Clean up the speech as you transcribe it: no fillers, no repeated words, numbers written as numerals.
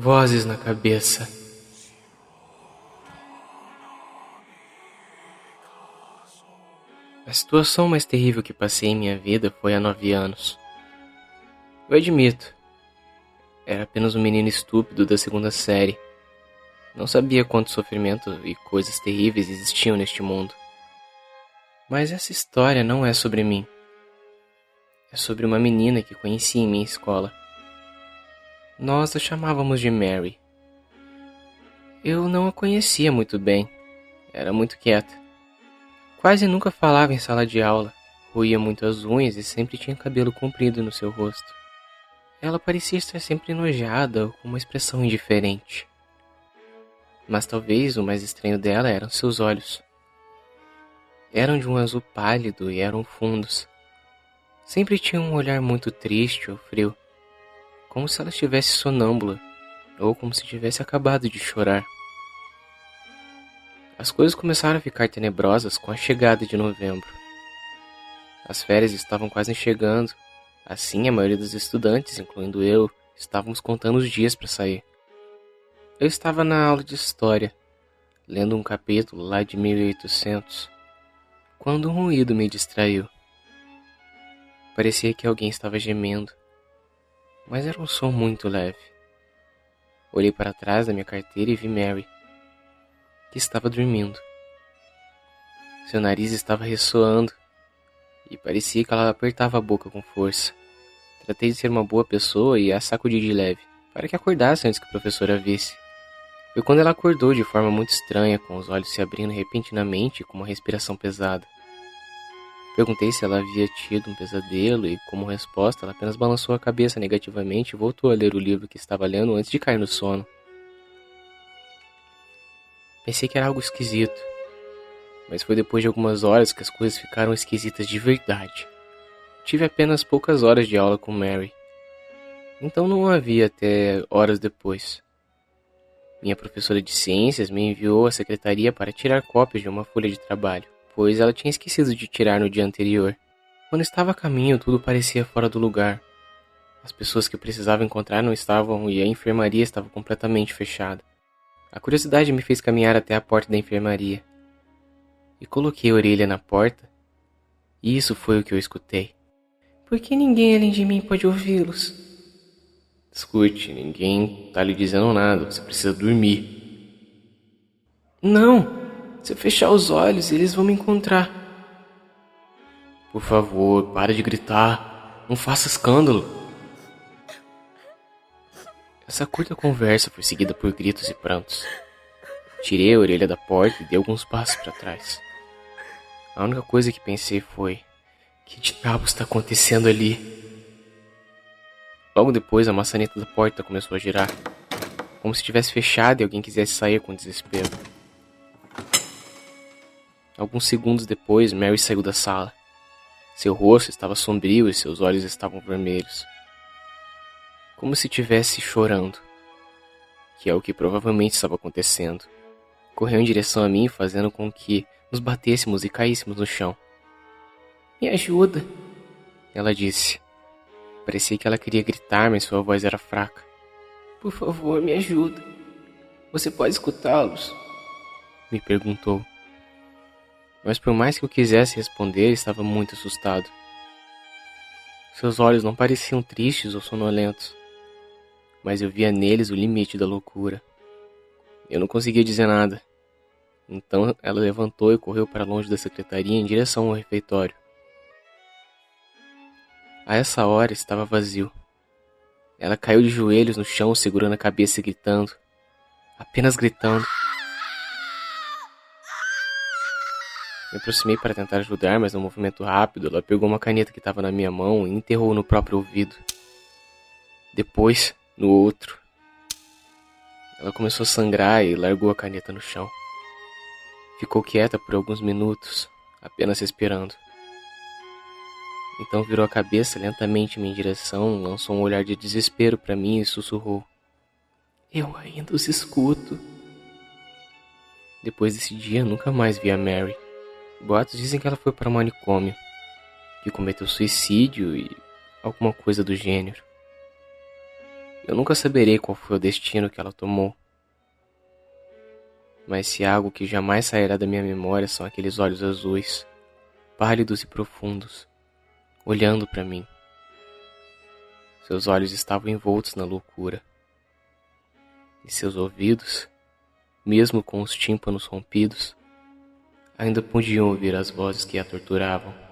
Vozes na cabeça. A situação mais terrível que passei em minha vida foi há 9 anos. Eu admito, era apenas um menino estúpido da segunda série. Não sabia quanto sofrimento e coisas terríveis existiam neste mundo. Mas essa história não é sobre mim. É sobre uma menina que conheci em minha escola. Nós a chamávamos de Mary. Eu não a conhecia muito bem. Era muito quieta. Quase nunca falava em sala de aula. Roía muito as unhas e sempre tinha cabelo comprido no seu rosto. Ela parecia estar sempre enojada ou com uma expressão indiferente. Mas talvez o mais estranho dela eram seus olhos. Eram de um azul pálido e eram fundos. Sempre tinha um olhar muito triste ou frio, como se ela estivesse sonâmbula, ou como se tivesse acabado de chorar. As coisas começaram a ficar tenebrosas com a chegada de novembro. As férias estavam quase chegando, assim a maioria dos estudantes, incluindo eu, estávamos contando os dias para sair. Eu estava na aula de história, lendo um capítulo lá de 1800, quando um ruído me distraiu. Parecia que alguém estava gemendo, mas era um som muito leve. Olhei para trás da minha carteira e vi Mary, que estava dormindo. Seu nariz estava ressoando e parecia que ela apertava a boca com força. Tratei de ser uma boa pessoa e a sacudi de leve, para que acordasse antes que o professor a visse. Foi quando ela acordou de forma muito estranha, com os olhos se abrindo repentinamente e com uma respiração pesada. Perguntei se ela havia tido um pesadelo e, como resposta, ela apenas balançou a cabeça negativamente e voltou a ler o livro que estava lendo antes de cair no sono. Pensei que era algo esquisito, mas foi depois de algumas horas que as coisas ficaram esquisitas de verdade. Tive apenas poucas horas de aula com Mary, então não havia até horas depois. Minha professora de ciências me enviou à secretaria para tirar cópias de uma folha de trabalho, pois ela tinha esquecido de tirar no dia anterior. Quando estava a caminho, tudo parecia fora do lugar. As pessoas que eu precisava encontrar não estavam e a enfermaria estava completamente fechada. A curiosidade me fez caminhar até a porta da enfermaria. E coloquei a orelha na porta, e isso foi o que eu escutei. Por que ninguém além de mim pode ouvi-los? Escute, ninguém tá lhe dizendo nada, você precisa dormir. Não! Se eu fechar os olhos, eles vão me encontrar. Por favor, para de gritar. Não faça escândalo. Essa curta conversa foi seguida por gritos e prantos. Tirei a orelha da porta e dei alguns passos para trás. A única coisa que pensei foi: que diabos está acontecendo ali? Logo depois, a maçaneta da porta começou a girar, como se tivesse fechado e alguém quisesse sair com desespero. Alguns segundos depois, Mary saiu da sala. Seu rosto estava sombrio e seus olhos estavam vermelhos, como se estivesse chorando, que é o que provavelmente estava acontecendo. Correu em direção a mim, fazendo com que nos batêssemos e caíssemos no chão. Me ajuda, ela disse. Parecia que ela queria gritar, mas sua voz era fraca. Por favor, me ajuda. Você pode escutá-los? Me perguntou. Mas por mais que eu quisesse responder, estava muito assustado. Seus olhos não pareciam tristes ou sonolentos, mas eu via neles o limite da loucura. Eu não conseguia dizer nada. Então ela levantou e correu para longe da secretaria em direção ao refeitório. A essa hora estava vazio. Ela caiu de joelhos no chão, segurando a cabeça e gritando. Apenas gritando. Me aproximei para tentar ajudar, mas num movimento rápido, ela pegou uma caneta que estava na minha mão e enterrou no próprio ouvido. Depois, no outro. Ela começou a sangrar e largou a caneta no chão. Ficou quieta por alguns minutos, apenas respirando. Então virou a cabeça lentamente em minha direção, lançou um olhar de desespero para mim e sussurrou. Eu ainda os escuto. Depois desse dia, nunca mais vi a Mary. Boatos dizem que ela foi para o manicômio, que cometeu suicídio e alguma coisa do gênero. Eu nunca saberei qual foi o destino que ela tomou. Mas se algo que jamais sairá da minha memória são aqueles olhos azuis, pálidos e profundos, olhando para mim. Seus olhos estavam envoltos na loucura. E seus ouvidos, mesmo com os tímpanos rompidos, ainda podiam ouvir as vozes que a torturavam.